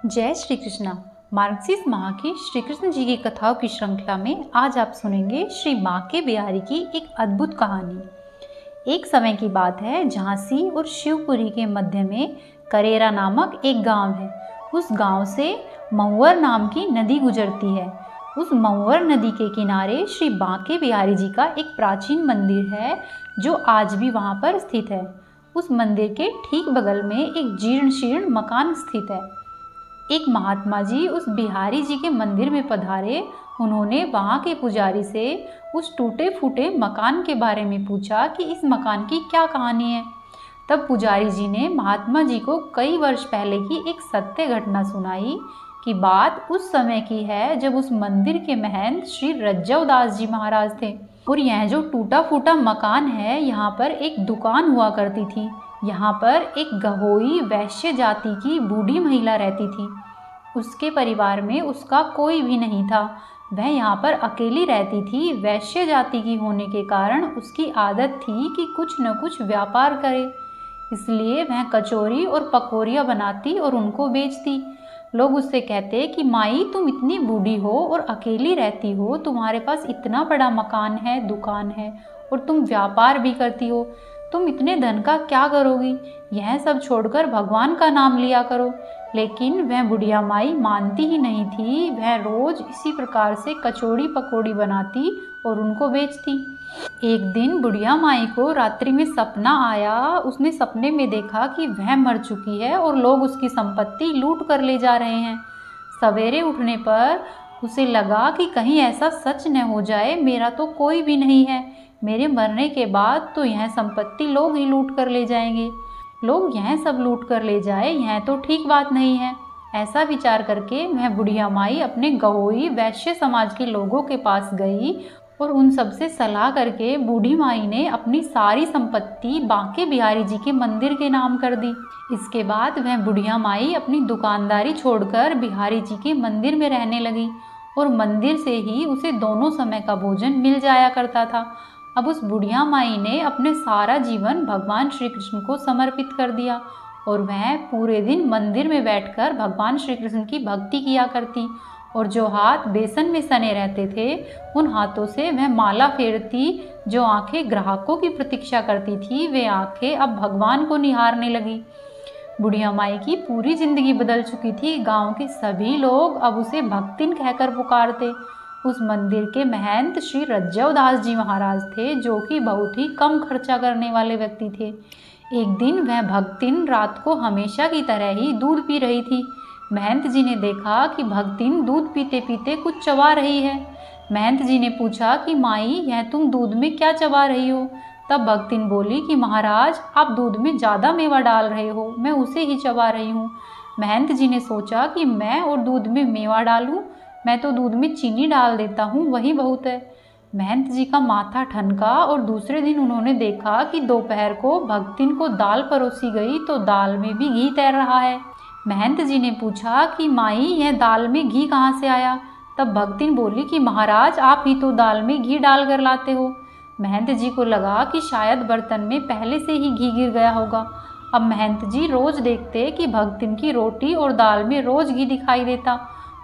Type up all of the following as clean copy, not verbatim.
जय श्री कृष्णा। मार्गशीर्ष माह की श्री कृष्ण जी की कथाओं की श्रृंखला में आज आप सुनेंगे श्री बांके बिहारी की एक अद्भुत कहानी। एक समय की बात है, झांसी और शिवपुरी के मध्य में करेरा नामक एक गांव है। उस गांव से महुवर नाम की नदी गुजरती है। उस महुवर नदी के किनारे श्री बांके बिहारी जी का एक प्राचीन मंदिर है, जो आज भी वहां पर स्थित है। उस मंदिर के ठीक बगल में एक जीर्ण शीर्ण मकान स्थित है। एक महात्मा जी उस बिहारी जी के मंदिर में पधारे। उन्होंने वहाँ के पुजारी से उस टूटे फूटे मकान के बारे में पूछा कि इस मकान की क्या कहानी है। तब पुजारी जी ने महात्मा जी को कई वर्ष पहले की एक सत्य घटना सुनाई कि बात उस समय की है जब उस मंदिर के महंत श्री रज्जवदास जी महाराज थे। और यह जो टूटा फूटा मकान है, यहाँ पर एक दुकान हुआ करती थी। यहाँ पर एक गहोई वैश्य जाति की बूढ़ी महिला रहती थी। उसके परिवार में उसका कोई भी नहीं था। वह यहाँ पर अकेली रहती थी। वैश्य जाति की होने के कारण उसकी आदत थी कि कुछ न कुछ व्यापार करे। इसलिए वह कचौरी और पकौड़ियाँ बनाती और उनको बेचती। लोग उससे कहते कि माई, तुम इतनी बूढ़ी हो और अकेली रहती हो, तुम्हारे पास इतना बड़ा मकान है, दुकान है, और तुम व्यापार भी करती हो, तुम इतने धन का क्या करोगी? यह सब छोड़कर भगवान का नाम लिया करो। लेकिन वह बुढ़िया माई मानती ही नहीं थी। वह रोज इसी प्रकार से कचौड़ी पकौड़ी बनाती और उनको बेचती। एक दिन बुढ़िया माई को रात्रि में सपना आया। उसने सपने में देखा कि वह मर चुकी है और लोग उसकी संपत्ति लूट कर ले जा रहे हैं। सवेरे उठने पर उसे लगा कि कहीं ऐसा सच न हो जाए, मेरा तो कोई भी नहीं है। मेरे मरने के बाद तो यह संपत्ति लोग ही लूट कर ले जाएंगे। लोग यह सब लूट कर ले जाए, यह तो ठीक बात नहीं है। ऐसा विचार करके वह बुढ़िया माई अपने गहोई वैश्य समाज के लोगों के पास गई और उन सब से सलाह करके बूढ़ी माई ने अपनी सारी संपत्ति बांके बिहारी जी के मंदिर के नाम कर दी। इसके बाद वह बुढ़िया माई अपनी दुकानदारी छोड़कर बिहारी जी के मंदिर में रहने लगी और मंदिर से ही उसे दोनों समय का भोजन मिल जाया करता था। अब उस बुढ़िया माई ने अपने सारा जीवन भगवान श्री कृष्ण को समर्पित कर दिया और वह पूरे दिन मंदिर में बैठकर भगवान श्री कृष्ण की भक्ति किया करती और जो हाथ बेसन में सने रहते थे, उन हाथों से वह माला फेरती। जो आंखें ग्राहकों की प्रतीक्षा करती थी, वे आंखें अब भगवान को निहारने लगी। बुढ़िया माई की पूरी जिंदगी बदल चुकी थी। गांव के सभी लोग अब उसे भक्तिन कहकर पुकारते। उस मंदिर के महंत श्री रज्जवदास जी महाराज थे, जो कि बहुत ही कम खर्चा करने वाले व्यक्ति थे। एक दिन वह भक्तिन रात को हमेशा की तरह ही दूध पी रही थी। महंत जी ने देखा कि भक्तिन दूध पीते पीते कुछ चबा रही है। महंत जी ने पूछा कि माई, यह तुम दूध में क्या चबा रही हो? तब भक्तिन बोली कि महाराज, आप दूध में ज़्यादा मेवा डाल रहे हो, मैं उसे ही चबा रही हूँ। महंत जी ने सोचा कि मैं और दूध में मेवा डालूं? मैं तो दूध में चीनी डाल देता हूँ, वही बहुत है। महंत जी का माथा ठनका और दूसरे दिन उन्होंने देखा कि दोपहर को भक्तिन को दाल परोसी गई तो दाल में भी घी तैर रहा है। महंत जी ने पूछा कि माई, यह दाल में घी कहाँ से आया? तब भक्तिन बोली कि महाराज, आप ही तो दाल में घी डाल कर लाते हो। महंत जी को लगा कि शायद बर्तन में पहले से ही घी गिर गया होगा। अब महंत जी रोज देखते कि भक्तिन की रोटी और दाल में रोज घी दिखाई देता।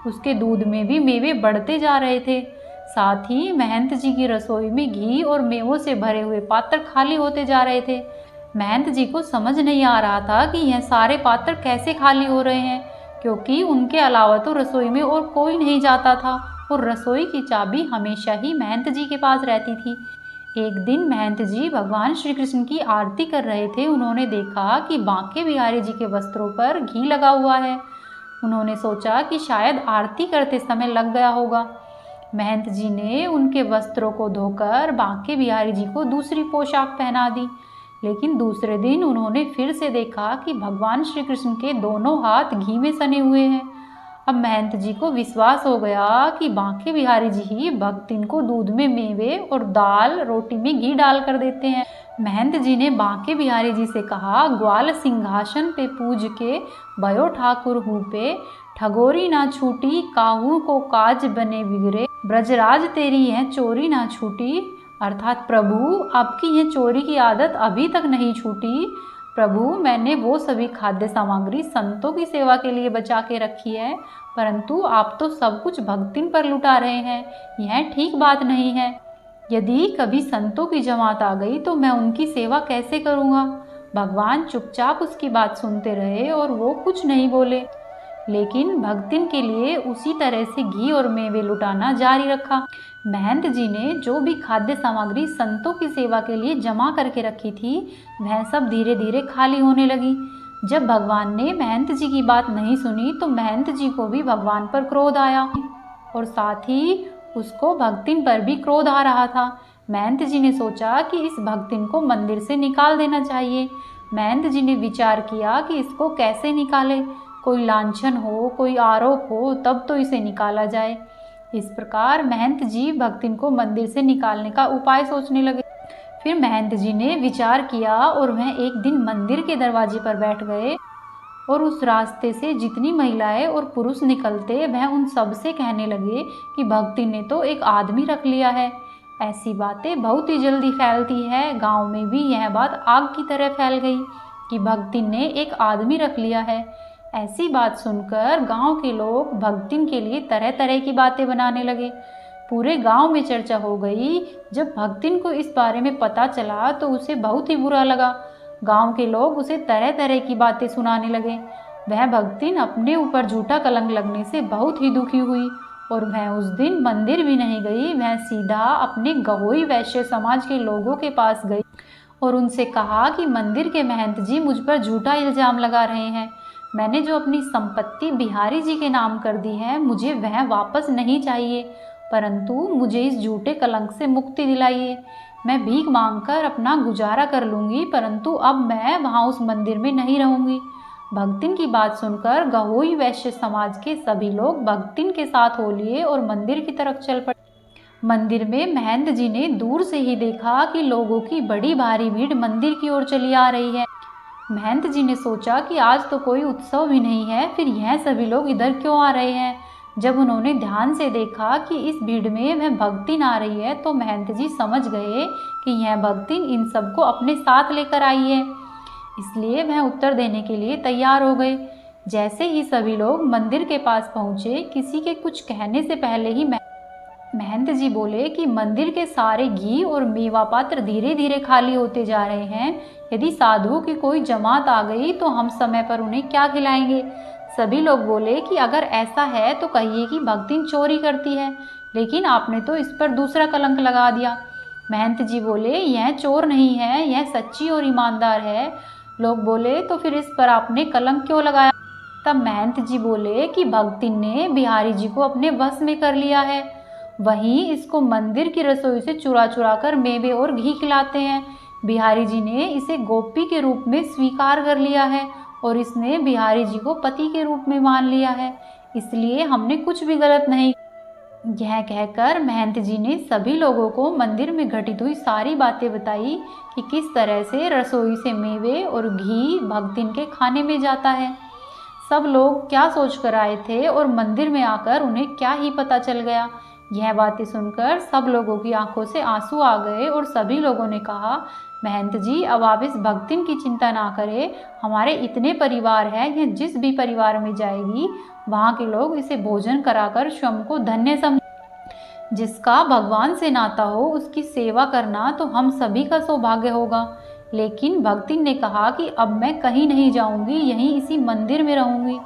उसके दूध में भी मेवे बढ़ते जा रहे थे। साथ ही महंत जी की रसोई में घी और मेवों से भरे हुए पात्र खाली होते जा रहे थे। महंत जी को समझ नहीं आ रहा था कि यह सारे पात्र कैसे खाली हो रहे हैं, क्योंकि उनके अलावा तो रसोई में और कोई नहीं जाता था और रसोई की चाबी हमेशा ही महंत जी के पास रहती थी। एक दिन महंत जी भगवान श्री कृष्ण की आरती कर रहे थे। उन्होंने देखा कि बांके बिहारी जी के वस्त्रों पर घी लगा हुआ है। उन्होंने सोचा कि शायद आरती करते समय लग गया होगा। महंत जी ने उनके वस्त्रों को धोकर बांके बिहारी जी को दूसरी पोशाक पहना दी। लेकिन दूसरे दिन उन्होंने फिर से देखा कि भगवान श्री कृष्ण के दोनों हाथ घी में सने हुए हैं। अब महंत जी को विश्वास हो गया कि बांके बिहारी जी ही भक्तिन को दूध में मेवे और दाल रोटी में घी डाल कर देते हैं। महंत जी ने बांके बिहारी जी से कहा, ग्वाल सिंहासन पे पूज के भयो ठाकुर हूँ पे, ठगोरी ना छूटी काहू को काज बने बिगड़े, ब्रजराज तेरी यह चोरी ना छूटी। अर्थात प्रभु, आपकी यह चोरी की आदत अभी तक नहीं छूटी। प्रभु, मैंने वो सभी खाद्य सामग्री संतों की सेवा के लिए बचा के रखी है, परंतु आप तो सब कुछ भक्तिन पर लुटा रहे हैं। यह ठीक बात नहीं है। यदि कभी संतों की जमात आ गई तो मैं उनकी सेवा कैसे करूँगा? भगवान चुपचाप उसकी बात सुनते रहे और वो कुछ नहीं बोले, लेकिन भक्तिन के लिए उसी तरह से घी और मेवे लुटाना जारी रखा। महंत जी ने जो भी खाद्य सामग्री संतों की सेवा के लिए जमा करके रखी थी, वह सब धीरे धीरे खाली होने लगी। जब भगवान ने महंत जी की बात नहीं सुनी तो महंत जी को भी भगवान पर क्रोध आया और साथ ही उसको भक्तिन पर भी क्रोध आ रहा था। महंत जी ने सोचा कि इस भक्तिन को मंदिर से निकाल देना चाहिए। महंत जी ने विचार किया कि इसको कैसे निकाले, कोई लांछन हो, कोई आरोप हो, तब तो इसे निकाला जाए। इस प्रकार महंत जी भक्तिन को मंदिर से निकालने का उपाय सोचने लगे। फिर महंत जी ने विचार किया और वह एक दिन मंदिर के दरवाजे पर बैठ गए और उस रास्ते से जितनी महिलाएं और पुरुष निकलते, वह उन सब से कहने लगे कि भक्तिन ने तो एक आदमी रख लिया है। ऐसी बातें बहुत ही जल्दी फैलती है। गांव में भी यह बात आग की तरह फैल गई कि भक्तिन ने एक आदमी रख लिया है। ऐसी बात सुनकर गांव के लोग भक्तिन के लिए तरह तरह की बातें बनाने लगे। पूरे गांव में चर्चा हो गई। जब भक्तिन को इस बारे में पता चला तो उसे बहुत ही बुरा लगा। गांव के लोग उसे तरह तरह की बातें सुनाने लगे। वह भक्तिन अपने ऊपर झूठा कलंक लगने से बहुत ही दुखी हुई और वह उस दिन मंदिर भी नहीं गई। वह सीधा अपने गहोई वैश्य समाज के लोगों के पास गई और उनसे कहा कि मंदिर के महंत जी मुझ पर झूठा इल्जाम लगा रहे हैं। मैंने जो अपनी संपत्ति बिहारी जी के नाम कर दी है, मुझे वह वापस नहीं चाहिए, परंतु मुझे इस झूठे कलंक से मुक्ति दिलाइए। मैं भीख मांगकर अपना गुजारा कर लूँगी, परंतु अब मैं वहाँ उस मंदिर में नहीं रहूँगी। भक्तिन की बात सुनकर गहोई वैश्य समाज के सभी लोग भक्तिन के साथ हो लिए और मंदिर की तरफ चल पड़े। मंदिर में महंत जी ने दूर से ही देखा कि लोगों की बड़ी भारी भीड़ मंदिर की ओर चली आ रही है। महंत जी ने सोचा कि आज तो कोई उत्सव भी नहीं है, फिर यह सभी लोग इधर क्यों आ रहे हैं। जब उन्होंने ध्यान से देखा कि इस भीड़ में वह भक्तिन आ रही है तो महंत जी समझ गए कि यह भक्तिन इन सबको अपने साथ लेकर आई है। इसलिए वह उत्तर देने के लिए तैयार हो गए। जैसे ही सभी लोग मंदिर के पास पहुंचे, किसी के कुछ कहने से पहले ही महंत जी बोले कि मंदिर के सारे घी और मेवा पात्र धीरे धीरे खाली होते जा रहे हैं। यदि साधुओं की कोई जमात आ गई तो हम समय पर उन्हें क्या खिलाएंगे। सभी लोग बोले कि अगर ऐसा है तो कहिए कि भक्तिन चोरी करती है, लेकिन आपने तो इस पर दूसरा कलंक लगा दिया। महंत जी बोले, यह चोर नहीं है, यह सच्ची और ईमानदार है। लोग बोले, तो फिर इस पर आपने कलंक क्यों लगाया। तब महंत जी बोले कि भक्तिन ने बिहारी जी को अपने वश में कर लिया है, वहीं इसको मंदिर की रसोई से चुरा चुरा कर मेवे और घी खिलाते हैं। बिहारी जी ने इसे गोपी के रूप में स्वीकार कर लिया है और इसने बिहारी जी को पति के रूप में मान लिया है, इसलिए हमने कुछ भी गलत नहीं। यह कहकर महंत जी ने सभी लोगों को मंदिर में घटित हुई सारी बातें बताई कि किस तरह से रसोई से मेवे और घी भक्तिन के खाने में जाता है। सब लोग क्या सोचकर आए थे और मंदिर में आकर उन्हें क्या ही पता चल गया। यह बातें सुनकर सब लोगों की आंखों से आंसू आ गए और सभी लोगों ने कहा, महंत जी, अब आप इस भक्तिन की चिंता ना करें। हमारे इतने परिवार हैं, यह जिस भी परिवार में जाएगी वहाँ के लोग इसे भोजन कराकर स्वयं को धन्य समझ। जिसका भगवान से नाता हो उसकी सेवा करना तो हम सभी का सौभाग्य होगा। लेकिन भक्तिन ने कहा कि अब मैं कहीं नहीं जाऊंगी, यहीं इसी मंदिर में रहूंगी।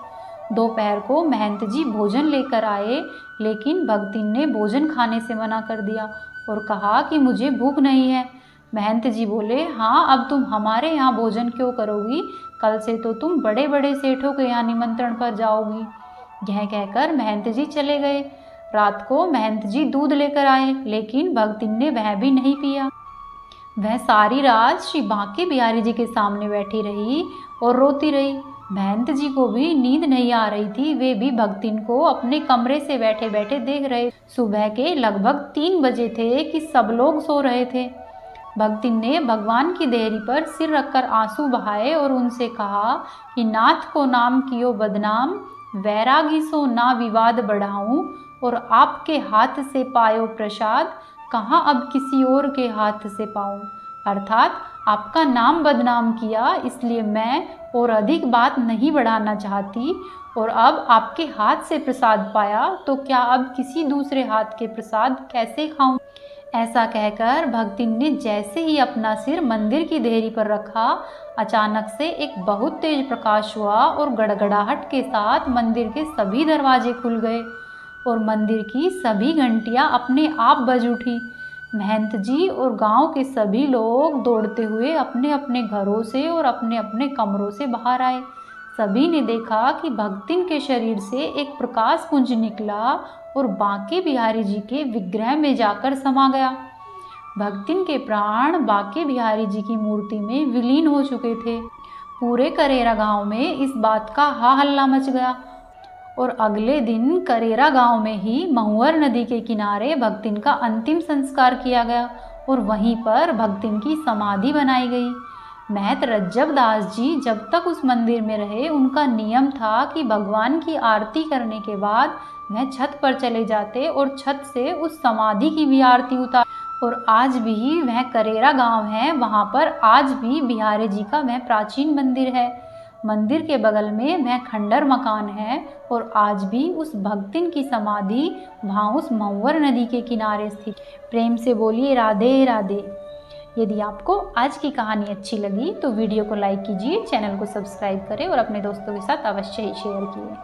दोपहर को महंत जी भोजन लेकर आए, लेकिन भक्तिन ने भोजन खाने से मना कर दिया और कहा कि मुझे भूख नहीं है। महंत जी बोले, हाँ, अब तुम हमारे यहाँ भोजन क्यों करोगी, कल से तो तुम बड़े बड़े सेठों के यहाँ निमंत्रण पर जाओगी। यह कहकर महंत जी चले गए। रात को महंत जी दूध लेकर आए, लेकिन भक्तिन ने वह भी नहीं पिया। वह सारी रात श्री बांके बिहारी जी के सामने बैठी रही और रोती रही। महंत जी को भी नींद नहीं आ रही थी, वे भी भक्तिन को अपने कमरे से बैठे बैठे देख रहे। सुबह के लगभग 3 बजे थे कि सब लोग सो रहे थे। भक्तिन ने भगवान की देहरी पर सिर रखकर आंसू बहाए और उनसे कहा कि नाथ को नाम कियो बदनाम, वैरागी सो ना विवाद बढ़ाऊं, और आपके हाथ से पायो प्रसाद, कहाँ अब किसी और के हाथ से पाऊं। अर्थात आपका नाम बदनाम किया, इसलिए मैं और अधिक बात नहीं बढ़ाना चाहती। और अब आपके हाथ से प्रसाद पाया तो क्या अब किसी दूसरे हाथ के प्रसाद कैसे खाऊं? ऐसा कहकर भक्तिन ने जैसे ही अपना सिर मंदिर की देहरी पर रखा, अचानक से एक बहुत तेज प्रकाश हुआ और गड़गड़ाहट के साथ मंदिर के सभी दरवाजे खुल गए और मंदिर की सभी घंटियां अपने आप बज उठी। महंत जी और गांव के सभी लोग दौड़ते हुए अपने अपने घरों से और अपने अपने कमरों से बाहर आए। सभी ने देखा कि भक्तिन के शरीर से एक प्रकाश पुंज निकला और बांके बिहारी जी के विग्रह में जाकर समा गया। भक्तिन के प्राण बांके बिहारी जी की मूर्ति में विलीन हो चुके थे। पूरे करेरा गांव में इस बात का हा हल्ला मच गया और अगले दिन करेरा गांव में ही महुअर नदी के किनारे भक्तिन का अंतिम संस्कार किया गया और वहीं पर भक्तिन की समाधि बनाई गई। महत रज्जब दास जी जब तक उस मंदिर में रहे, उनका नियम था कि भगवान की आरती करने के बाद वह छत पर चले जाते और छत से उस समाधि की भी आरती उतार। और आज भी वह करेरा गांव है, वहां पर आज भी बिहारी जी का वह प्राचीन मंदिर है। मंदिर के बगल में वह खंडर मकान है और आज भी उस भक्तिन की समाधि वहाँ उस महुअर नदी के किनारे स्थित। प्रेम से बोलिए राधे राधे। यदि आपको आज की कहानी अच्छी लगी तो वीडियो को लाइक कीजिए, चैनल को सब्सक्राइब करें और अपने दोस्तों के साथ अवश्य ही शेयर कीजिए।